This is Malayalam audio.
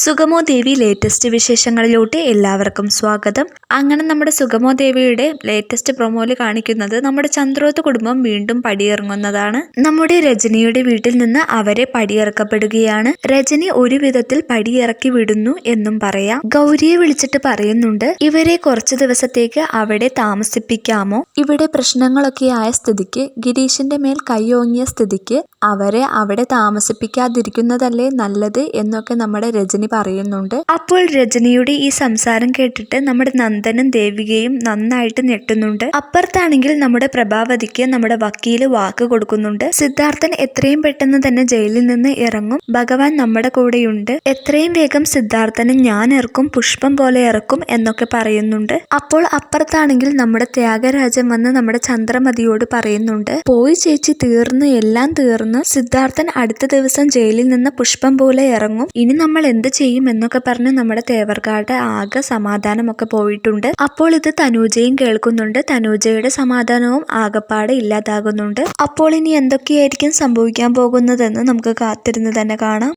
സുഗമോ ദേവി ലേറ്റസ്റ്റ് വിശേഷങ്ങളിലോട്ട് എല്ലാവർക്കും സ്വാഗതം. അങ്ങനെ നമ്മുടെ സുഗമോ ദേവിയുടെ ലേറ്റസ്റ്റ് പ്രൊമോയിൽ കാണിക്കുന്നത് നമ്മുടെ ചന്ദ്രോത്ത് കുടുംബം വീണ്ടും പടിയിറങ്ങുന്നതാണ്. നമ്മുടെ രജനിയുടെ വീട്ടിൽ നിന്ന് അവരെ പടിയിറക്കപ്പെടുകയാണ്. രജനി ഒരു വിധത്തിൽ പടിയിറക്കി വിടുന്നു എന്നും പറയാം. ഗൗരിയെ വിളിച്ചിട്ട് പറയുന്നുണ്ട്, ഇവരെ കുറച്ചു ദിവസത്തേക്ക് അവിടെ താമസിപ്പിക്കാമോ? ഇവിടെ പ്രശ്നങ്ങളൊക്കെ ആയ സ്ഥിതിക്ക്, ഗിരീഷിന്റെ മേൽ കൈയോങ്ങിയ സ്ഥിതിക്ക് അവരെ അവിടെ താമസിപ്പിക്കാതിരിക്കുന്നതല്ലേ നല്ലത് എന്നൊക്കെ നമ്മുടെ രജനി പറയുന്നുണ്ട്. അപ്പോൾ രജനിയുടെ ഈ സംസാരം കേട്ടിട്ട് നമ്മുടെ നന്ദനും ദേവികയും നന്നായിട്ട് ഞെട്ടുന്നുണ്ട്. അപ്പുറത്താണെങ്കിൽ നമ്മുടെ പ്രഭാവതിക്ക് നമ്മുടെ വക്കീല് വാക്ക് കൊടുക്കുന്നുണ്ട്. സിദ്ധാർത്ഥൻ എത്രയും പെട്ടെന്ന് തന്നെ ജയിലിൽ നിന്ന് ഇറങ്ങും, ഭഗവാൻ നമ്മുടെ കൂടെയുണ്ട്, എത്രയും വേഗം സിദ്ധാർത്ഥനെ ഞാൻ ഇറക്കും, പുഷ്പം പോലെ ഇറക്കും എന്നൊക്കെ പറയുന്നുണ്ട്. അപ്പോൾ അപ്പുറത്താണെങ്കിൽ നമ്മുടെ ത്യാഗരാജൻ വന്ന് നമ്മുടെ ചന്ദ്രമതിയോട് പറയുന്നുണ്ട്, പോയി ചേച്ചി, തീർന്നു, എല്ലാം തീർന്നു, സിദ്ധാർത്ഥൻ അടുത്ത ദിവസം ജയിലിൽ നിന്ന് പുഷ്പം പോലെ ഇറങ്ങും, ഇനി നമ്മൾ എന്ത് ചെയ്യും എന്നൊക്കെ പറഞ്ഞ് നമ്മുടെ തേവർക്കാരുടെ ആകെ സമാധാനമൊക്കെ പോയിട്ടുണ്ട്. അപ്പോൾ ഇത് തനൂജയും കേൾക്കുന്നുണ്ട്. തനൂജയുടെ സമാധാനവും ആകപ്പാടെ ഇല്ലാതാകുന്നുണ്ട്. അപ്പോൾ ഇനി എന്തൊക്കെയായിരിക്കും സംഭവിക്കാൻ പോകുന്നതെന്ന് നമുക്ക് കാത്തിരുന്ന് തന്നെ കാണാം.